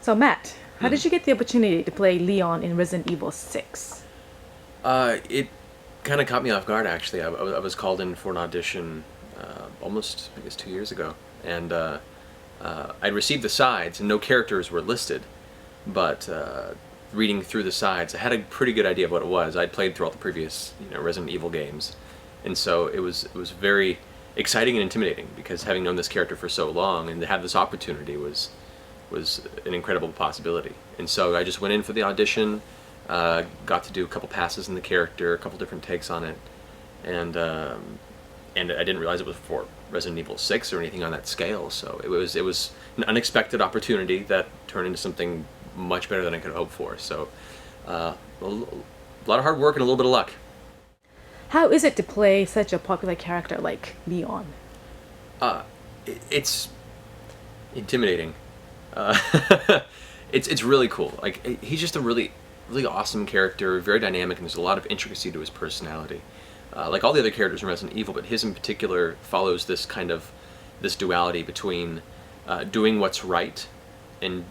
So Matt, how did you get the opportunity to play Leon in Resident Evil 6? It kind of caught me off guard, actually. I was called in for an audition almost, I guess, 2 years ago. And I received the sides, and no characters were listed. But reading through the sides, I had a pretty good idea of what it was. I'd played through all the previous, Resident Evil games. And so it was very exciting and intimidating, because having known this character for so long and to have this opportunity was an incredible possibility. And so I just went in for the audition, got to do a couple passes in the character, a couple different takes on it, and I didn't realize it was for Resident Evil 6 or anything on that scale. So it was an unexpected opportunity that turned into something much better than I could hope for. So a lot of hard work and a little bit of luck. How is it to play such a popular character like Leon? It's intimidating. Uh, it's really cool. Like, he's just a really awesome character, very dynamic, and there's a lot of intricacy to his personality. Like all the other characters in Resident Evil, but his in particular follows this duality between doing what's right and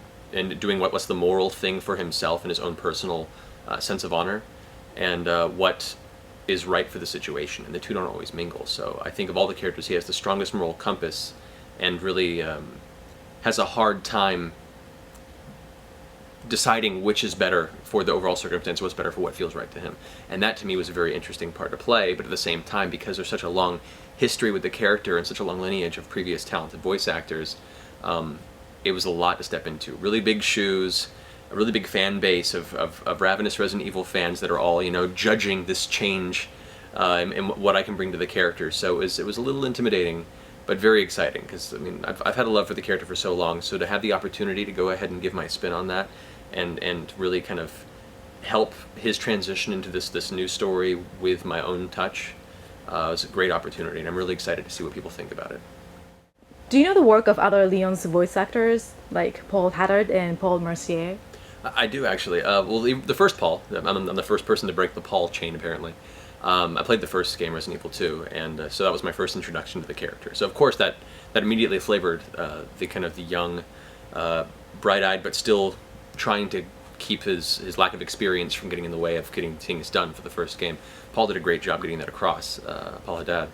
doing what's the moral thing for himself and his own personal sense of honor, and what is right for the situation, and the two don't always mingle. So I think of all the characters, he has the strongest moral compass, and really has a hard time deciding which is better for the overall circumstance, what's better for what feels right to him. And that to me was a very interesting part to play, but at the same time, because there's such a long history with the character and such a long lineage of previous talented voice actors, it was a lot to step into. Really big shoes, a really big fan base of ravenous Resident Evil fans that are all, judging this change and what I can bring to the character. So it was a little intimidating, but very exciting, because I've had a love for the character for so long. So to have the opportunity to go ahead and give my spin on that, and really kind of help his transition into this new story with my own touch, was a great opportunity, and I'm really excited to see what people think about it. Do you know the work of other Leon's voice actors, like Paul Haddard and Paul Mercier? I do, actually. Well, the first Paul, I'm the first person to break the Paul chain, apparently. I played the first game, Resident Evil 2, and so that was my first introduction to the character. So of course that immediately flavored the kind of the young, bright-eyed, but still trying to keep his lack of experience from getting in the way of getting things done for the first game. Paul did a great job getting that across, Paul Haddad.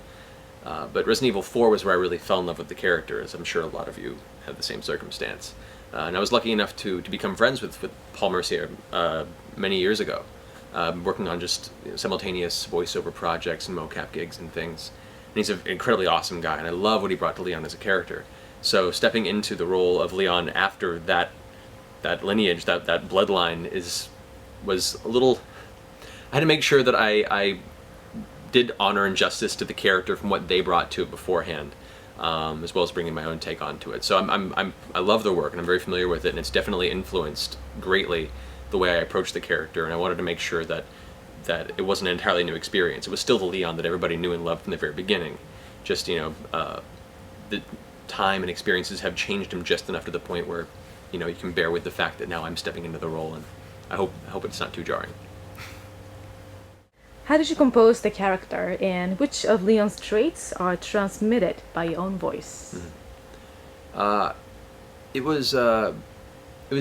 But Resident Evil 4 was where I really fell in love with the character, as I'm sure a lot of you had the same circumstance. And I was lucky enough to become friends with Paul Mercier many years ago, working on just simultaneous voiceover projects and mocap gigs and things. And he's an incredibly awesome guy, and I love what he brought to Leon as a character. So stepping into the role of Leon after that lineage, that bloodline was a little... I had to make sure that I did honor and justice to the character from what they brought to it beforehand, as well as bringing my own take onto it. So I love their work, and I'm very familiar with it, and it's definitely influenced greatly the way I approach the character, and I wanted to make sure that it wasn't an entirely new experience. It was still the Leon that everybody knew and loved from the very beginning. Just, the time and experiences have changed him just enough to the point where, you can bear with the fact that now I'm stepping into the role, and I hope it's not too jarring. How did you compose the character, and which of Leon's traits are transmitted by your own voice? It was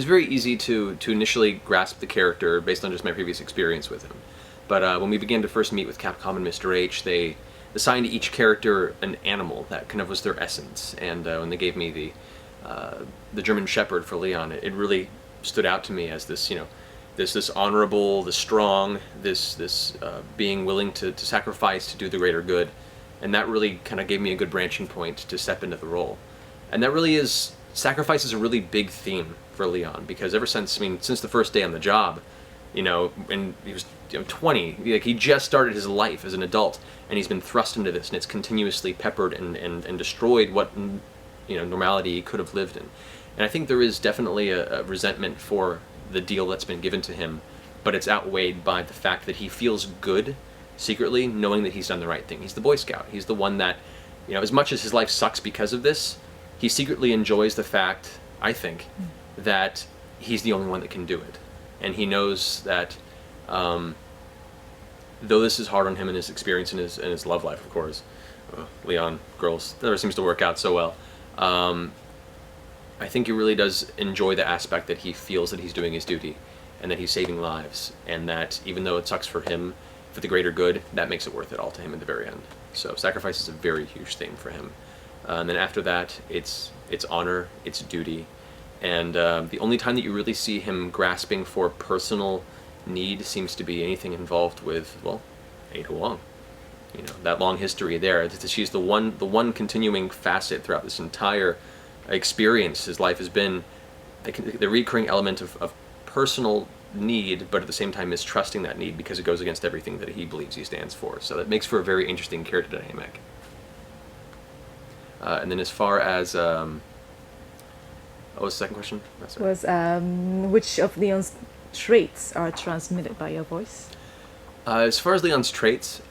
very easy to initially grasp the character based on just my previous experience with him. But when we began to first meet with Capcom and Mr. H, they assigned each character an animal that kind of was their essence. And when they gave me the German Shepherd for Leon, it really stood out to me as this, this honorable, this strong, this being willing to sacrifice to do the greater good. And that really kind of gave me a good branching point to step into the role. And that really is... Sacrifice is a really big theme for Leon, because ever since the first day on the job, and he was 20, like, he just started his life as an adult, and he's been thrust into this, and it's continuously peppered and destroyed what normality he could have lived in. And I think there is definitely a resentment for the deal that's been given to him, but it's outweighed by the fact that he feels good secretly, knowing that he's done the right thing. He's the Boy Scout. He's the one that, as much as his life sucks because of this, he secretly enjoys the fact, I think, that he's the only one that can do it. And he knows that, though this is hard on him in his experience and his love life, of course, Leon, girls, never seems to work out so well. I think he really does enjoy the aspect that he feels that he's doing his duty, and that he's saving lives, and that even though it sucks for him, for the greater good, that makes it worth it all to him at the very end. So sacrifice is a very huge theme for him. And then after that, it's honor, it's duty, and the only time that you really see him grasping for personal need seems to be anything involved with, well, Ada Wong. You know, that long history there. She's the one continuing facet throughout this entire experience his life has been, the recurring element of personal need, but at the same time mistrusting that need because it goes against everything that he believes he stands for. So that makes for a very interesting character dynamic. And then as far as what was the second question? Was which of Leon's traits are transmitted by your voice? As far as Leon's traits,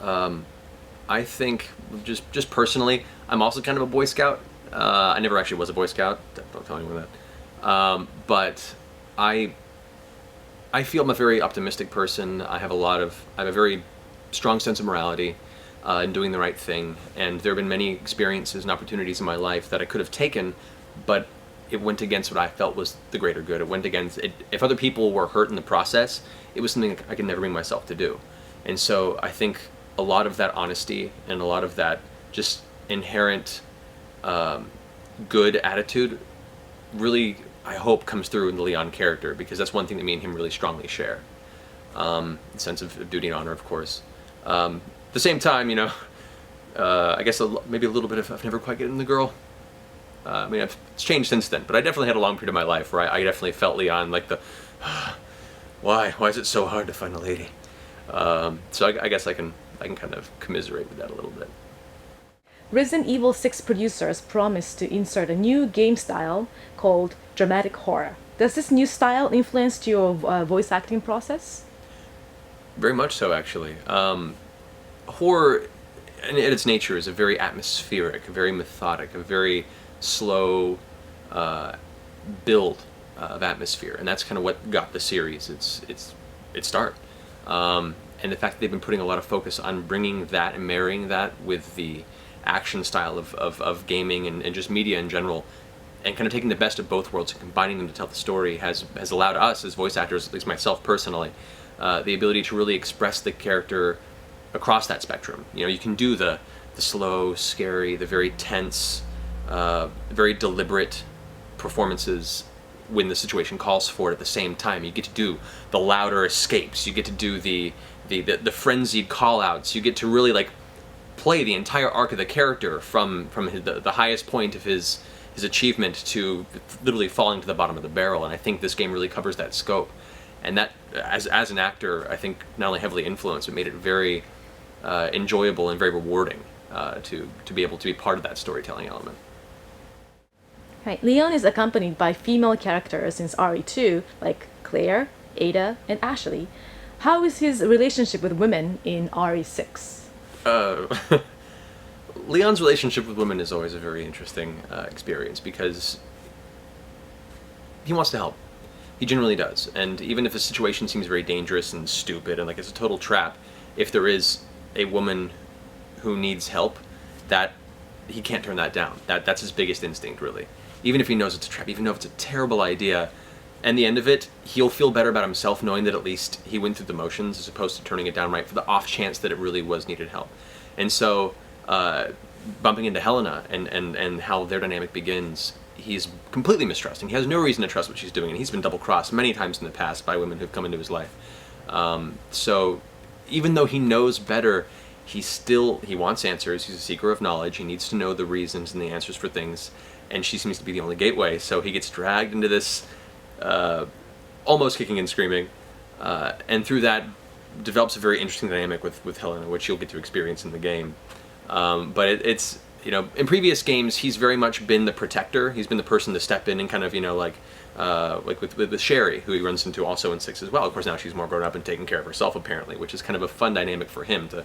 I think just personally, I'm also kind of a Boy Scout. I never actually was a Boy Scout. Don't tell anyone that. But I feel I'm a very optimistic person. I have a very strong sense of morality and doing the right thing. And there have been many experiences and opportunities in my life that I could have taken, but it went against what I felt was the greater good. It went against it. If other people were hurt in the process, it was something I could never bring myself to do. And so I think a lot of that honesty and a lot of that just inherent good attitude really, I hope, comes through in the Leon character, because that's one thing that me and him really strongly share. The sense of duty and honor, of course. At the same time, you know, I guess maybe a little bit of never quite getting the girl. I mean, it's changed since then, but I definitely had a long period of my life where I definitely felt Leon like the, why is it so hard to find a lady? So I guess I can kind of commiserate with that a little bit. Resident Evil 6 producers promised to insert a new game style called dramatic horror. Does this new style influence your voice acting process? Very much so, actually. Horror, in its nature, is a very atmospheric, very methodic, a very slow build of atmosphere, and that's kind of what got the series its start. And the fact that they've been putting a lot of focus on bringing that and marrying that with the action style of gaming and just media in general, and kind of taking the best of both worlds and combining them to tell the story has allowed us as voice actors, at least myself personally, the ability to really express the character across that spectrum. You know, you can do the slow, scary, the very tense, very deliberate performances when the situation calls for it at the same time. You get to do the louder escapes, you get to do the frenzied call-outs, you get to really like play the entire arc of the character from the highest point of his achievement to literally falling to the bottom of the barrel. And I think this game really covers that scope, and that as an actor, I think not only heavily influenced, but made it very enjoyable and very rewarding to be able to be part of that storytelling element. Right. Leon is accompanied by female characters in RE2, like Claire, Ada, and Ashley. How is his relationship with women in RE6? Leon's relationship with women is always a very interesting experience, because he wants to help. He genuinely does. And even if a situation seems very dangerous and stupid and like it's a total trap, if there is a woman who needs help, that he can't turn that down. That's his biggest instinct, really. Even if he knows it's a trap, even though it's a terrible idea, and the end of it, he'll feel better about himself knowing that at least he went through the motions, as opposed to turning it down right for the off chance that it really was needed help. And so, bumping into Helena and how their dynamic begins, he's completely mistrusting. He has no reason to trust what she's doing, and he's been double-crossed many times in the past by women who've come into his life. So, even though he knows better, he wants answers. He's a seeker of knowledge. He needs to know the reasons and the answers for things, and she seems to be the only gateway. So he gets dragged into this, almost kicking and screaming, and through that develops a very interesting dynamic with Helena, which you'll get to experience in the game. But it's, you know, in previous games, he's very much been the protector. He's been the person to step in and kind of, you know, like with Sherry, who he runs into also in 6 as well. Of course, now she's more grown up and taking care of herself, apparently, which is kind of a fun dynamic for him to,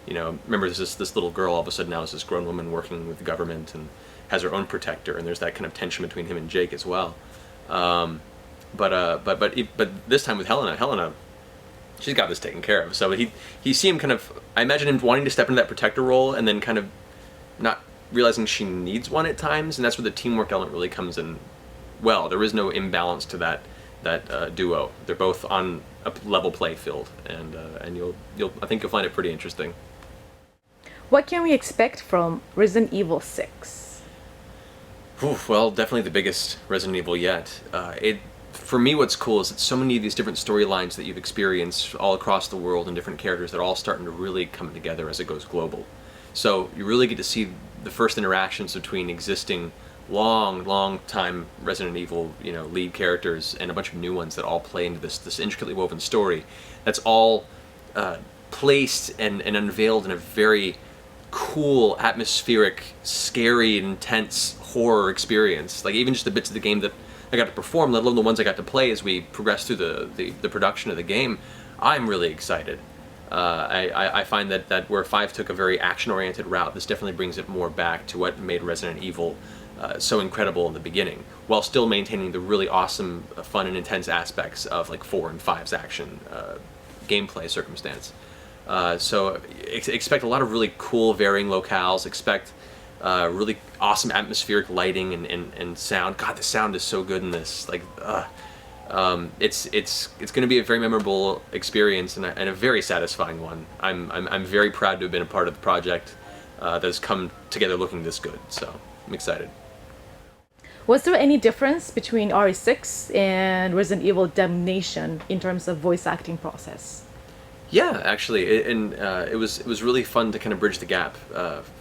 you know, remember there's this little girl all of a sudden now is this grown woman working with the government and has her own protector, and there's that kind of tension between him and Jake as well. But this time with Helena, she's got this taken care of. So he see him kind of, I imagine him wanting to step into that protector role and then kind of not realizing she needs one at times, and that's where the teamwork element really comes in well. There is no imbalance to that duo. They're both on a level play field, and you'll I think you'll find it pretty interesting. What can we expect from Resident Evil 6? Oof, well, definitely the biggest Resident Evil yet. For me, what's cool is that so many of these different storylines that you've experienced all across the world and different characters, they're all starting to really come together as it goes global. So you really get to see the first interactions between existing long time Resident Evil, lead characters and a bunch of new ones that all play into this intricately woven story. That's all placed and unveiled in a very cool, atmospheric, scary, intense horror experience. Like even just the bits of the game that I got to perform, let alone the ones I got to play as we progressed through the production of the game, I'm really excited. I find that where 5 took a very action-oriented route, this definitely brings it more back to what made Resident Evil so incredible in the beginning, while still maintaining the really awesome, fun and intense aspects of like 4 and 5's action gameplay circumstance. So expect a lot of really cool varying locales, expect really awesome atmospheric lighting and sound. God, the sound is so good in this. Like, it's going to be a very memorable experience and a very satisfying one. I'm very proud to have been a part of the project that has come together looking this good. So I'm excited. Was there any difference between RE6 and Resident Evil Damnation in terms of voice acting process? Yeah, actually, it was really fun to kind of bridge the gap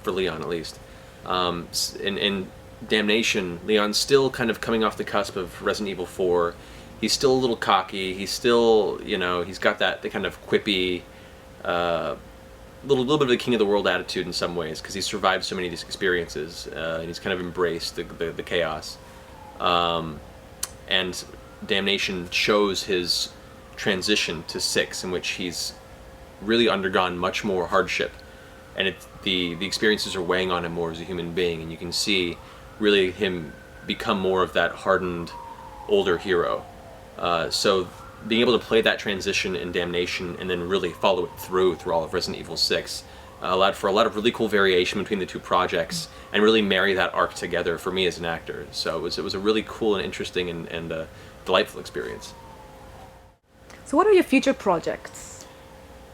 for Leon at least. In Damnation, Leon's still kind of coming off the cusp of Resident Evil 4. He's still a little cocky. He's still, he's got the kind of quippy, little bit of a king of the world attitude in some ways because he's survived so many of these experiences and he's kind of embraced the chaos. And Damnation shows his transition to 6, in which he's really undergone much more hardship, and the experiences are weighing on him more as a human being, and you can see really him become more of that hardened older hero. So being able to play that transition in Damnation and then really follow it through all of Resident Evil 6 allowed for a lot of really cool variation between the two projects and really marry that arc together for me as an actor. So it was a really cool and interesting and delightful experience. So what are your future projects?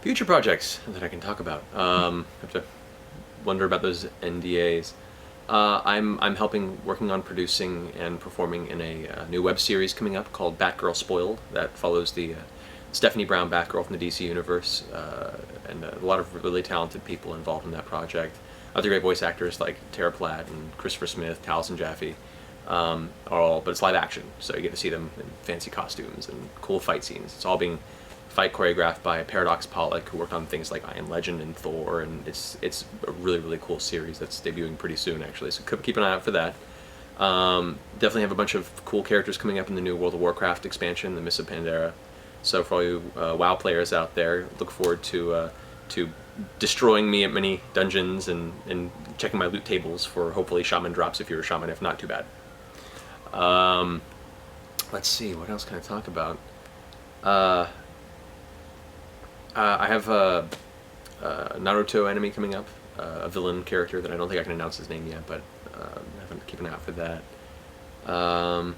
Future projects that I can talk about. I have to wonder about those NDAs. I'm working on producing and performing in a new web series coming up called Batgirl Spoiled that follows the Stephanie Brown Batgirl from the DC Universe, and a lot of really talented people involved in that project. Other great voice actors like Tara Platt and Christopher Smith, Taliesin Jaffe, but it's live action, so you get to see them in fancy costumes and cool fight scenes. It's all being fight choreographed by Paradox Pollock, who worked on things like I Am Legend and Thor, and it's a really cool series that's debuting pretty soon actually, so keep an eye out for that. Definitely have a bunch of cool characters coming up in the new World of Warcraft expansion, the Mists of Pandaria. So for all you WoW players out there, look forward to destroying me at many dungeons and checking my loot tables for hopefully shaman drops if you're a shaman. If not, too bad. Let's see, what else can I talk about? I have a Naruto anime coming up, a villain character that I don't think I can announce his name yet, but I have to keep an eye out for that. A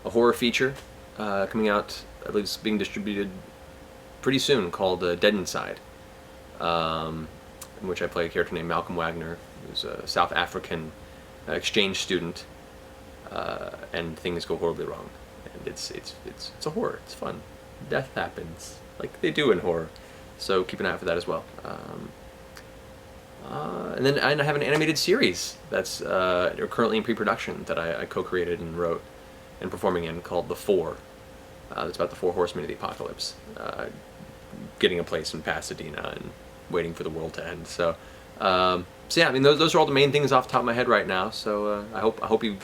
horror feature coming out, I believe it's being distributed pretty soon, called Dead Inside, in which I play a character named Malcolm Wagner, who's a South African exchange student, and things go horribly wrong. And it's a horror. It's fun. Death happens, like they do in horror. So keep an eye out for that as well. And then I have an animated series that's currently in pre-production that I co-created and wrote and performing in, called The Four. It's about the 4 horsemen of the apocalypse, getting a place in Pasadena and waiting for the world to end. So yeah, I mean those are all the main things off the top of my head right now. So I hope you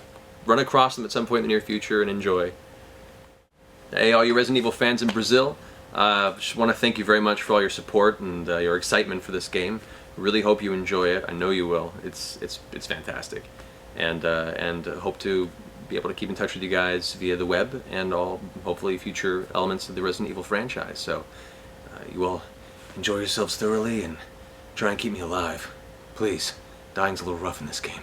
run across them at some point in the near future and enjoy. Hey, all you Resident Evil fans in Brazil, just want to thank you very much for all your support and your excitement for this game. Really hope you enjoy it. I know you will. It's fantastic, and hope to be able to keep in touch with you guys via the web and all hopefully future elements of the Resident Evil franchise. So you all enjoy yourselves thoroughly and try and keep me alive, please. Dying's a little rough in this game.